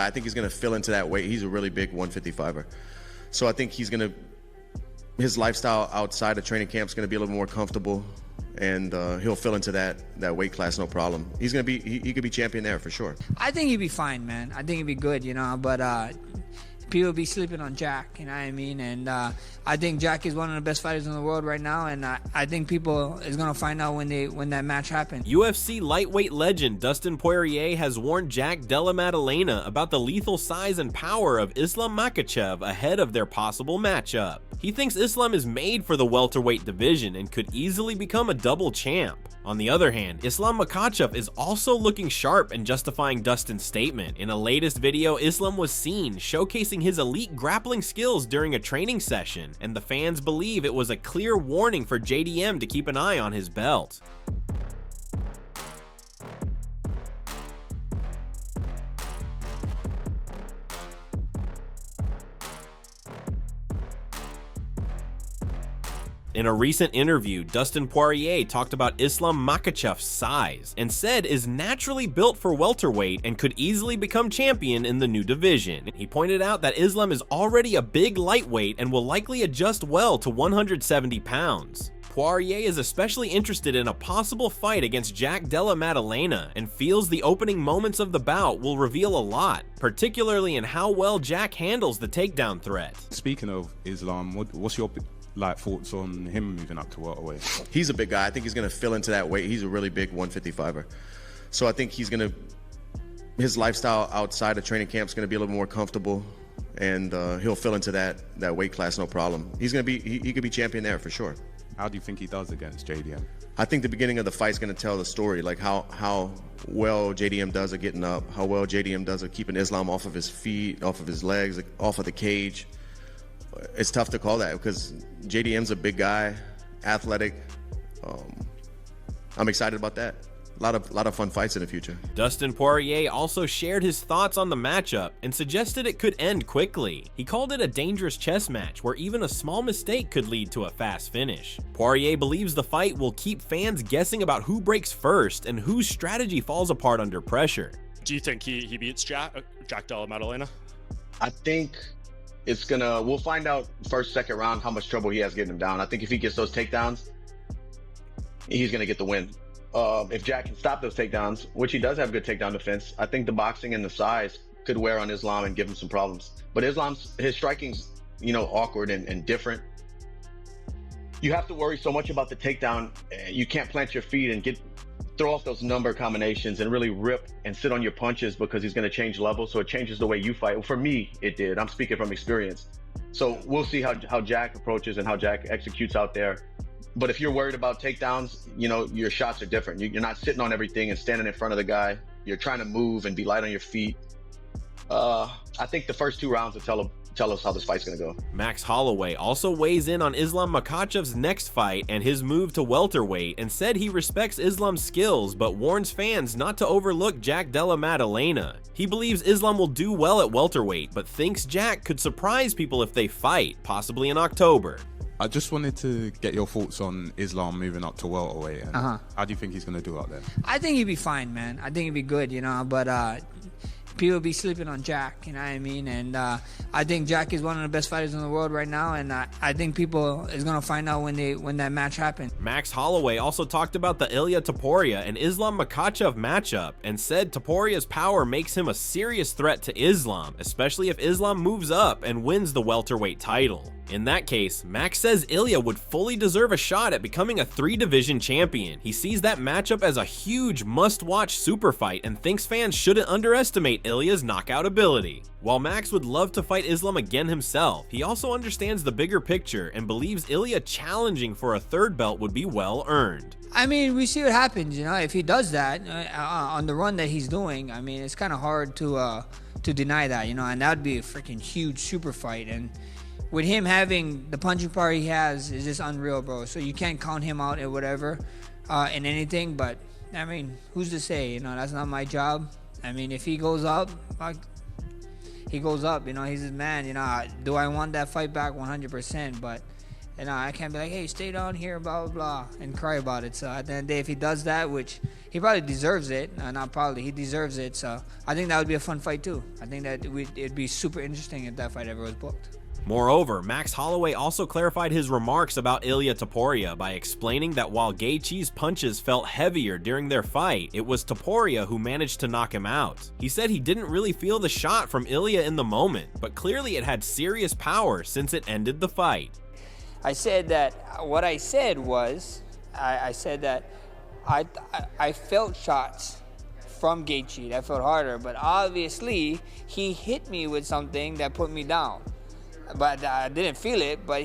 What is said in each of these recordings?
I think he's going to fill into that weight. He's a really big 155er. So I think his lifestyle outside of training camp is going to be a little more comfortable, and he'll fill into that weight class, no problem. He's going to be, he could be champion there for sure. I think he'd be fine, man. I think he'd be good, but people be sleeping on Jack, you know what I mean? And I think Jack is one of the best fighters in the world right now, and I think people is going to find out when that match happens. UFC lightweight legend Dustin Poirier has warned Jack Della Maddalena about the lethal size and power of Islam Makhachev ahead of their possible matchup. He thinks Islam is made for the welterweight division and could easily become a double champ. On the other hand, Islam Makhachev is also looking sharp and justifying Dustin's statement. In a latest video, Islam was seen showcasing his elite grappling skills during a training session, and the fans believe it was a clear warning for JDM to keep an eye on his belt. In a recent interview, Dustin Poirier talked about Islam Makhachev's size and said is naturally built for welterweight and could easily become champion in the new division. He pointed out that Islam is already a big lightweight and will likely adjust well to 170 pounds. Poirier is especially interested in a possible fight against Jack Della Maddalena and feels the opening moments of the bout will reveal a lot, particularly in how well Jack handles the takedown threat. Speaking of Islam, what's your thoughts on him moving up to welterweight? He's a big guy. I think he's going to fill into that weight. He's a really big 155er. So I think his lifestyle outside of training camp is going to be a little more comfortable, and he'll fill into that weight class, no problem. He's going to be, he could be champion there for sure. How do you think he does against JDM? I think the beginning of the fight's going to tell the story, like how well JDM does at getting up, how well JDM does at keeping Islam off of his feet, off of his legs, off of the cage. It's tough to call that because JDM's a big guy, athletic. I'm excited about that. A lot of fun fights in the future. Dustin Poirier also shared his thoughts on the matchup and suggested it could end quickly. He called it a dangerous chess match where even a small mistake could lead to a fast finish. Poirier believes the fight will keep fans guessing about who breaks first and whose strategy falls apart under pressure. Do you think he beats Jack Della Maddalena? I think we'll find out first, second round how much trouble he has getting him down. I think if he gets those takedowns, he's gonna get the win. If Jack can stop those takedowns, which he does have good takedown defense, I think the boxing and the size could wear on Islam and give him some problems. But his striking's, awkward and different. You have to worry so much about the takedown. You can't plant your feet and throw off those number combinations and really rip and sit on your punches because he's going to change levels. So it changes the way you fight. Well, for me, it did. I'm speaking from experience. So we'll see how Jack approaches and how Jack executes out there. But if you're worried about takedowns, your shots are different. You're not sitting on everything and standing in front of the guy. You're trying to move and be light on your feet. I think the first 2 rounds will tell us how this fight's gonna go. Max Holloway also weighs in on Islam Makhachev's next fight and his move to welterweight and said he respects Islam's skills but warns fans not to overlook Jack Della Maddalena. He believes Islam will do well at welterweight but thinks Jack could surprise people if they fight, possibly in October. I just wanted to get your thoughts on Islam moving up to welterweight. And how do you think he's going to do out there? I think he'd be fine, man. I think he'd be good, but people be sleeping on Jack, you know what I mean? And I think Jack is one of the best fighters in the world right now, and I think people is going to find out when that match happens. Max Holloway also talked about the Ilia Topuria and Islam Makhachev matchup and said Topuria's power makes him a serious threat to Islam, especially if Islam moves up and wins the welterweight title. In that case, Max says Ilia would fully deserve a shot at becoming a 3-division champion. He sees that matchup as a huge must-watch super fight and thinks fans shouldn't underestimate Ilia's knockout ability. While Max would love to fight Islam again himself, he also understands the bigger picture and believes Ilia challenging for a 3rd belt would be well earned. I mean, we see what happens, if he does that on the run that he's doing. I mean, it's kind of hard to deny that, and that would be a freaking huge super fight. And with him having the punching power he has is just unreal, bro. So you can't count him out or whatever in anything. But, I mean, who's to say? That's not my job. I mean, if he goes up, he goes up. He's his man. Do I want that fight back? 100%. But And I can't be like, hey, stay down here, blah, blah, blah, and cry about it. So at the end of the day, if he does that, which he probably deserves it, not probably, he deserves it. So I think that would be a fun fight too. I think that it'd be super interesting if that fight ever was booked. Moreover, Max Holloway also clarified his remarks about Ilia Topuria by explaining that while Gaethje's punches felt heavier during their fight, it was Topuria who managed to knock him out. He said he didn't really feel the shot from Ilia in the moment, but clearly it had serious power since it ended the fight. I said that what I said was, I said that I felt shots from Gaethje that felt harder, but obviously he hit me with something that put me down. But I didn't feel it, but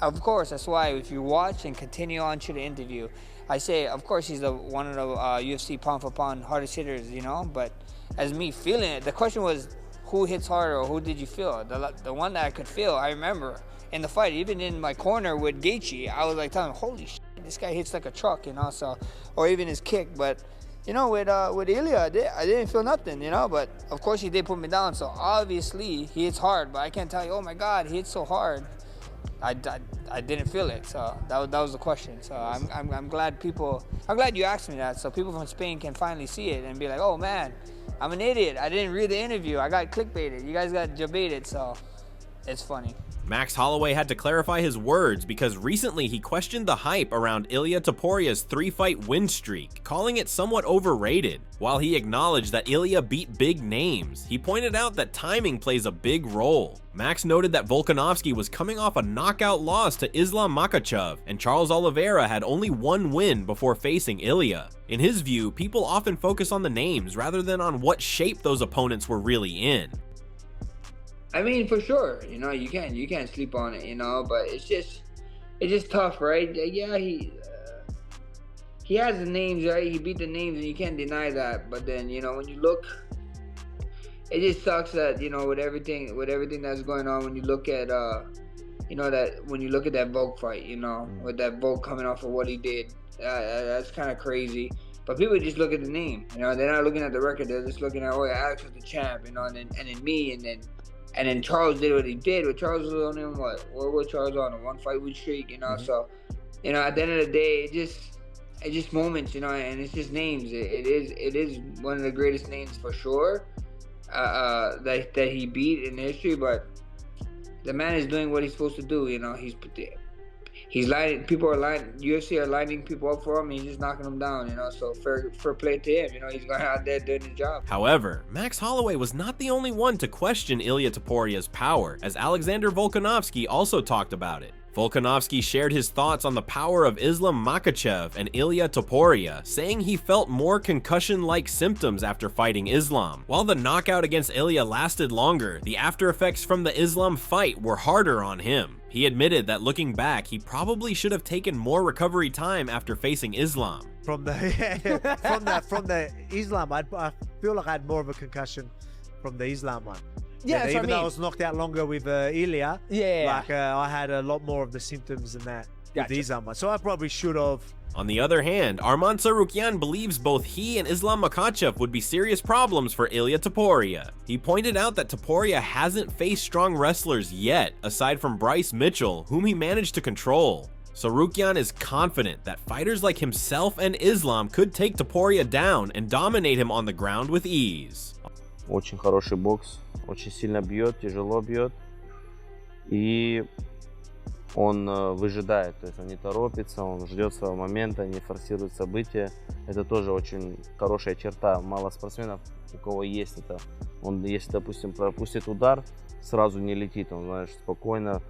of course, that's why if you watch and continue on to the interview, I say, of course, he's one of the UFC pound for pound hardest hitters, you know, but as me feeling it, the question was, who hits harder or who did you feel? The one that I could feel, I remember in the fight, even in my corner with Gaethje, I was like telling him, holy shit, this guy hits like a truck, you know, so, or even his kick, but you know, with Ilia, I didn't feel nothing, you know, but of course he did put me down, so obviously he hits hard, but I can't tell you, oh my God, he hits so hard. I didn't feel it, so that was the question. So I'm glad you asked me that, so people from Spain can finally see it and be like, oh man, I'm an idiot. I didn't read the interview. I got clickbaited. You guys got jabaited, so it's funny. Max Holloway had to clarify his words because recently he questioned the hype around Ilia Topuria's 3-fight win streak, calling it somewhat overrated. While he acknowledged that Ilia beat big names, he pointed out that timing plays a big role. Max noted that Volkanovski was coming off a knockout loss to Islam Makhachev, and Charles Oliveira had only one win before facing Ilia. In his view, people often focus on the names rather than on what shape those opponents were really in. I mean, for sure, you know, you can't sleep on it, you know, but it's just tough, right? Yeah, he has the names, right? He beat the names, and you can't deny that. But then, you know, when you look, it just sucks that, you know, with everything that's going on, when you look at, you know, that when you look at that Volk fight, you know, with that Volk coming off of what he did, that's kind of crazy. But people just look at the name, you know, they're not looking at the record. They're just looking at, oh yeah, Alex was the champ, you know, and then me, and then Charles did what he did. But Charles was on him, what was Charles on? A 1-fight win streak, you know. So, you know, at the end of the day, it's just moments, you know, and it's just names. It is one of the greatest names for sure that he beat in history. But the man is doing what he's supposed to do, you know. He's lining, UFC are lining people up for him, and he's just knocking them down, you know, so fair play to him, you know, he's going out there doing his job. However, Max Holloway was not the only one to question Ilia Topuria's power, as Alexander Volkanovski also talked about it. Volkanovski shared his thoughts on the power of Islam Makhachev and Ilia Topuria, saying he felt more concussion-like symptoms after fighting Islam. While the knockout against Ilia lasted longer, the after effects from the Islam fight were harder on him. He admitted that looking back, he probably should have taken more recovery time after facing Islam. From the Islam, I feel like I had more of a concussion from the Islam one. Yeah, even though I was knocked out longer with Ilia, like I had a lot more of the symptoms than that with the Islam one. So I probably should have. On the other hand, Arman Tsarukyan believes both he and Islam Makhachev would be serious problems for Ilia Topuria. He pointed out that Topuria hasn't faced strong wrestlers yet, aside from Bryce Mitchell, whom he managed to control. Tsarukyan is confident that fighters like himself and Islam could take Topuria down and dominate him on the ground with ease. Очень хороший бокс, очень сильно бьет, тяжело бьет, и он выжидает, то есть он не торопится, он ждет своего момента, не форсирует события. Это тоже очень хорошая черта. Мало спортсменов, у кого есть это. Он, если, допустим, пропустит удар, сразу не летит, он, знаешь, спокойно,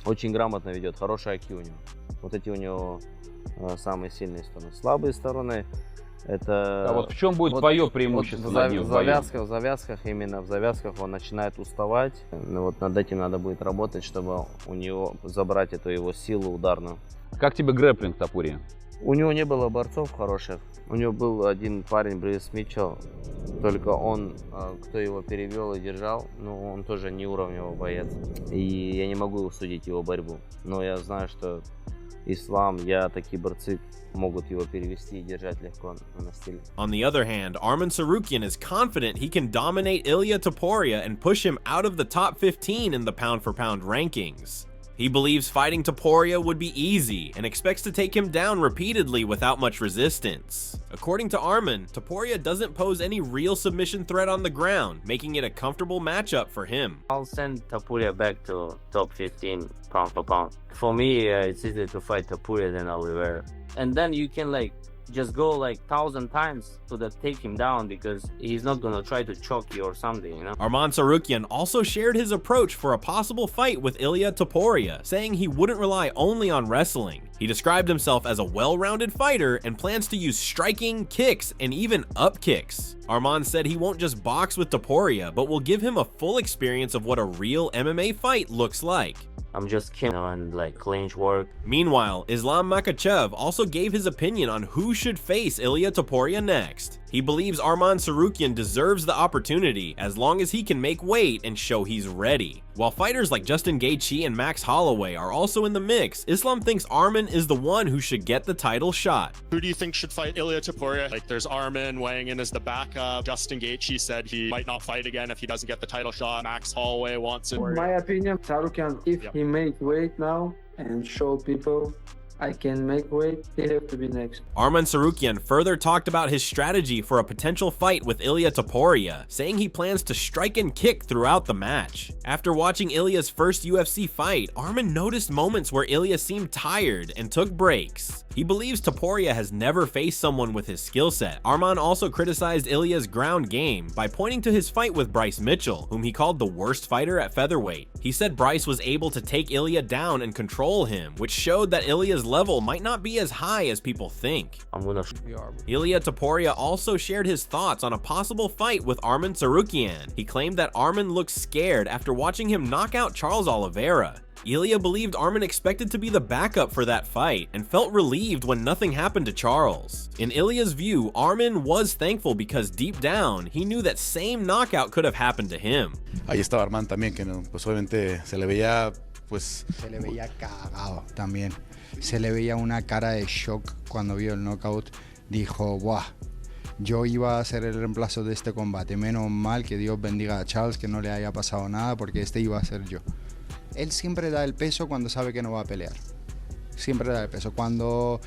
очень грамотно ведет, хороший IQ у него. Вот эти у него самые сильные стороны. Слабые стороны — это... А вот в чем будет твое преимущество над ним? В завязках, именно в завязках он начинает уставать. Вот над этим надо будет работать, чтобы у него забрать эту его силу ударную. Как тебе грэпплинг Topuria? У него не было борцов хороших. У него был один парень, Бryce Mitchell, только он, кто его перевел и держал, ну, он тоже не уровневый боец. И я не могу судить его борьбу. Но я знаю, что Islam, такие борцы могут его перевести и держать легко на стиле. On the other hand, Arman Tsarukyan is confident he can dominate Ilia Topuria and push him out of the top 15 in the pound-for-pound rankings. He believes fighting Topuria would be easy and expects to take him down repeatedly without much resistance. According to Arman, Topuria doesn't pose any real submission threat on the ground, making it a comfortable matchup for him. I'll send Topuria back to top 15 pound for pound. For me, it's easier to fight Topuria than Oliveira. And then you can just go 1,000 times to take him down because he's not gonna try to choke you or something, you know? Arman Tsarukyan also shared his approach for a possible fight with Ilia Topuria, saying he wouldn't rely only on wrestling. He described himself as a well-rounded fighter and plans to use striking, kicks, and even up kicks. Arman said he won't just box with Topuria, but will give him a full experience of what a real MMA fight looks like. I'm just killing and clinch work. Meanwhile, Islam Makhachev also gave his opinion on who should face Ilia Topuria next. He believes Arman Tsarukyan deserves the opportunity as long as he can make weight and show he's ready. While fighters like Justin Gaethje and Max Holloway are also in the mix, Islam thinks Arman is the one who should get the title shot. Who do you think should fight Ilia Topuria? There's Arman weighing in as the backup. Justin Gaethje said he might not fight again if he doesn't get the title shot. Max Holloway wants it. In my opinion, Tsarukyan, if he make weight now and show people I can make weight, they have to be next. Arman Tsarukyan further talked about his strategy for a potential fight with Ilia Topuria, saying he plans to strike and kick throughout the match. After watching Ilia's first UFC fight, Arman noticed moments where Ilia seemed tired and took breaks. He believes Topuria has never faced someone with his skill set. Arman also criticized Ilia's ground game by pointing to his fight with Bryce Mitchell, whom he called the worst fighter at featherweight. He said Bryce was able to take Ilia down and control him, which showed that Ilia's level might not be as high as people think. Ilia Topuria also shared his thoughts on a possible fight with Arman Tsarukyan. He claimed that Arman looked scared after watching him knock out Charles Oliveira. Ilia believed Arman expected to be the backup for that fight and felt relieved when nothing happened to Charles. In Ilia's view, Arman was thankful because deep down, he knew that same knockout could have happened to him. Ahí estaba Arman también, que pues obviamente se le veía cagado también. Se le veía una cara de shock cuando vio el knockout. Dijo, ¡buah! Yo iba a ser el reemplazo de este combate. Menos mal que Dios bendiga a Charles, que no le haya pasado nada, porque este iba a ser yo. Él siempre da el peso cuando sabe que no va a pelear. Siempre da el peso. Cuando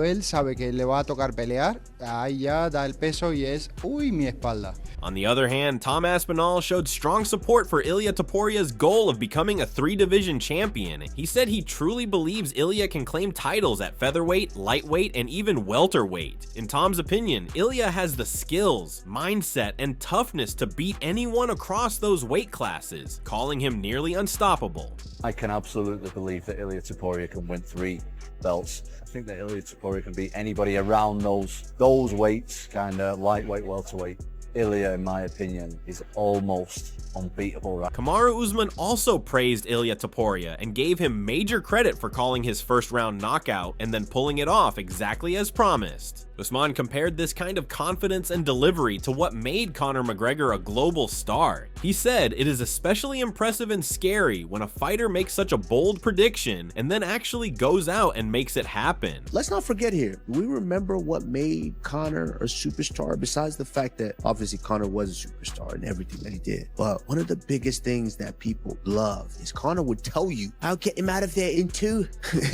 él sabe que le va a tocar pelear, ahí ya da el peso y es, uy, mi espalda. On the other hand, Tom Aspinall showed strong support for Ilia Topuria's goal of becoming a 3-division champion. He said he truly believes Ilia can claim titles at featherweight, lightweight, and even welterweight. In Tom's opinion, Ilia has the skills, mindset, and toughness to beat anyone across those weight classes, calling him nearly unstoppable. I can absolutely believe that Ilia Topuria can win 3 belts. I think that Ilia Topuria can beat anybody around those weights, kind of lightweight, welterweight. Ilia, in my opinion, is almost unbeatable. Right? Kamaru Usman also praised Ilia Topuria and gave him major credit for calling his first-round knockout and then pulling it off exactly as promised. Usman compared this kind of confidence and delivery to what made Conor McGregor a global star. He said it is especially impressive and scary when a fighter makes such a bold prediction and then actually goes out and makes it happen. Let's not forget here, we remember what made Conor a superstar, besides the fact that obviously Conor was a superstar in everything that he did. But one of the biggest things that people love is Conor would tell you, I'll get him out of there in 2.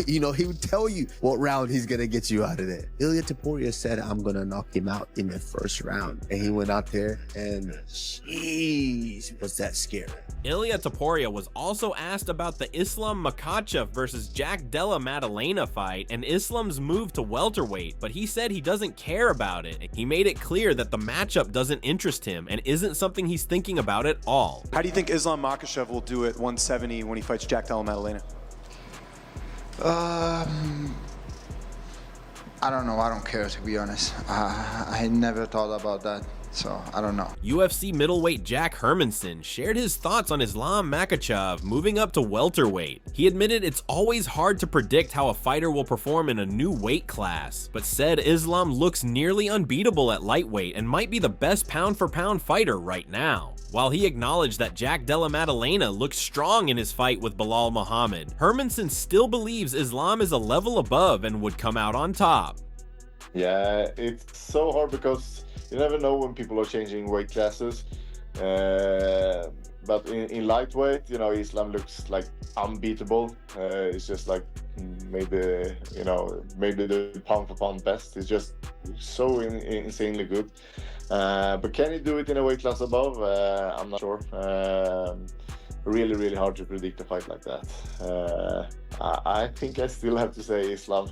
You know, he would tell you what round he's gonna get you out of there. Ilia Topuria said, I'm gonna knock him out in the first round. And he went out there and jeez, was that scary. Ilia Topuria was also asked about the Islam Makhachev versus Jack Della Maddalena fight and Islam's move to welterweight, but he said he doesn't care about it. He made it clear that the matchup doesn't interest him and isn't something he's thinking about at all. How do you think Islam Makhachev will do at 170 when he fights Jack Della Maddalena? I don't know. I don't care, to be honest. I never thought about that, so I don't know. UFC middleweight Jack Hermanson shared his thoughts on Islam Makhachev moving up to welterweight. He admitted it's always hard to predict how a fighter will perform in a new weight class, but said Islam looks nearly unbeatable at lightweight and might be the best pound-for-pound fighter right now. While he acknowledged that Jack Della Maddalena looked strong in his fight with Bilal Muhammad, Hermanson still believes Islam is a level above and would come out on top. Yeah, it's so hard because you never know when people are changing weight classes. But in lightweight, you know, Islam looks like unbeatable. It's just like maybe, you know, maybe the pound for pound best. It's just so insanely good. But can he do it in a weight class above? I'm not sure. Really hard to predict a fight like that. I think I still have to say Islam.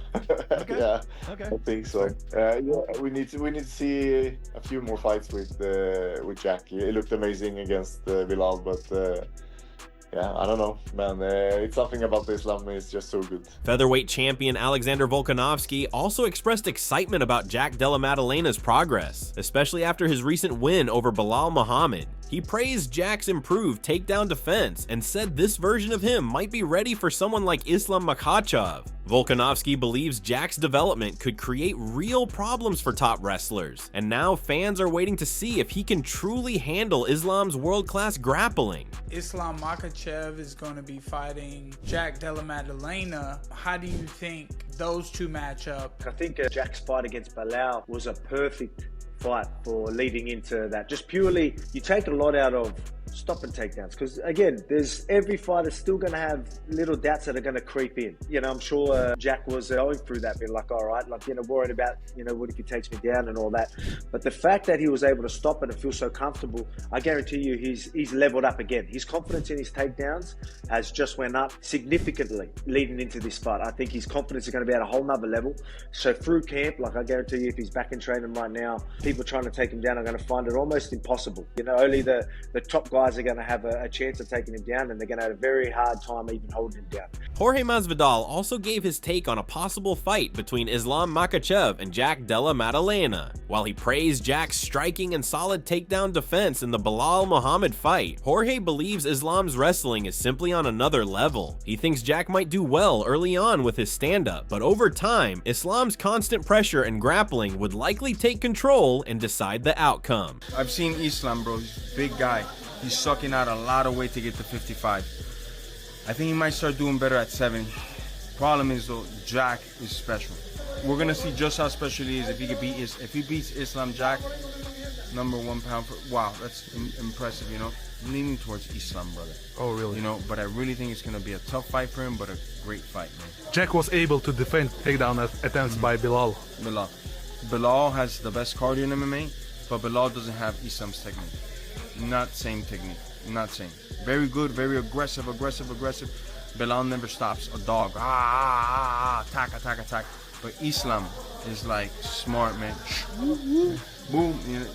Okay. Yeah, Okay. I think so. Yeah, we need to see a few more fights with Jack. It looked amazing against Bilal, but yeah, I don't know, man. It's something about Islam is just so good. Featherweight champion Alexander Volkanovski also expressed excitement about Jack Della Madalena's progress, especially after his recent win over Bilal Muhammad. He praised Jack's improved takedown defense and said this version of him might be ready for someone like Islam Makhachev. Volkanovski believes Jack's development could create real problems for top wrestlers, and now fans are waiting to see if he can truly handle Islam's world-class grappling. Islam Makhachev is going to be fighting Jack Della Maddalena. How do you think those two match up? I think Jack's fight against Bilal was a perfect fight for leading into that. Just purely, you take a lot out of stop and takedowns, because again, there's every fighter still going to have little doubts that are going to creep in. You know, I'm sure Jack was going through that, being like, all right, like, you know, worried about, you know, what if he takes me down and all that. But the fact that he was able to stop it and feel so comfortable, I guarantee you he's leveled up again. His confidence in his takedowns has just went up significantly leading into this fight. I think his confidence is going to be at a whole nother level. So through camp, like, I guarantee you if he's back in training right now, people trying to take him down are going to find it almost impossible. You know, only the top guys are going to have a chance of taking him down, and they're going to have a very hard time even holding him down. Jorge Masvidal also gave his take on a possible fight between Islam Makhachev and Jack Della Maddalena. While he praised Jack's striking and solid takedown defense in the Bilal Muhammad fight, Jorge believes Islam's wrestling is simply on another level. He thinks Jack might do well early on with his stand-up, but over time, Islam's constant pressure and grappling would likely take control and decide the outcome. I've seen Islam, bro. He's a big guy. He's sucking out a lot of weight to get to 55. I think he might start doing better at 70. Problem is though, Jack is special. We're gonna see just how special he is if he beats Islam Jack, #1 pound for. Wow, that's impressive. You know, I'm leaning towards Islam, brother. Oh, really? You know, but I really think it's gonna be a tough fight for him, but a great fight, man. Jack was able to defend takedown attempts by Bilal. Bilal has the best cardio in MMA, but Bilal doesn't have Islam's technique. Not same technique, not same. Very good, very aggressive. Bilal never stops. A dog. Attack. But Islam is like smart, man. Boom. You know,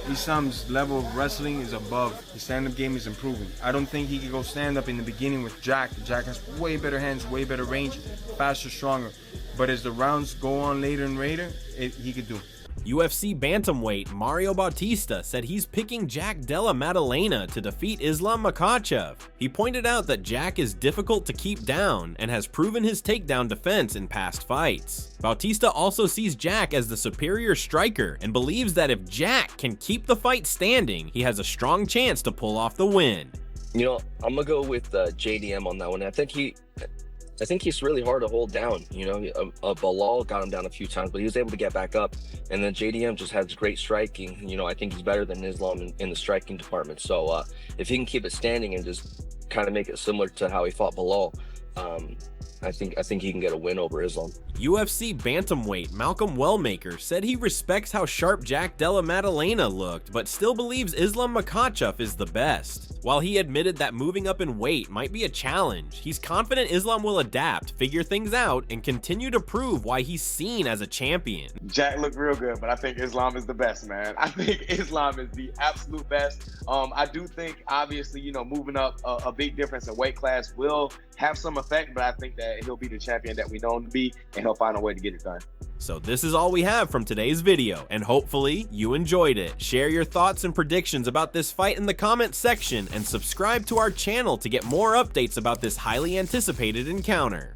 Islam's level of wrestling is above. His stand-up game is improving. I don't think he could go stand-up in the beginning with Jack. Jack has way better hands, way better range, faster, stronger. But as the rounds go on later and later, he could do it. UFC bantamweight Mario Bautista said he's picking Jack Della Maddalena to defeat Islam Makhachev. He pointed out that Jack is difficult to keep down and has proven his takedown defense in past fights. Bautista also sees Jack as the superior striker and believes that if Jack can keep the fight standing, he has a strong chance to pull off the win. You know, I'm gonna go with JDM on that one. I think he's really hard to hold down. You know, Bilal got him down a few times, but he was able to get back up. And then JDM just has great striking. You know, I think he's better than Islam in the striking department. So if he can keep it standing and just kind of make it similar to how he fought Bilal, I think he can get a win over Islam. UFC bantamweight Malcolm Wellmaker said he respects how sharp Jack Della Maddalena looked, but still believes Islam Makhachev is the best. While he admitted that moving up in weight might be a challenge, he's confident Islam will adapt, figure things out, and continue to prove why he's seen as a champion. Jack looked real good, but I think Islam is the best, man. I think Islam is the absolute best. I do think, obviously, you know, moving up a big difference in weight class will have some effect, but I think that he'll be the champion that we know him to be, and he'll find a way to get it done. So this is all we have from today's video, and hopefully you enjoyed it. Share your thoughts and predictions about this fight in the comments section, and subscribe to our channel to get more updates about this highly anticipated encounter.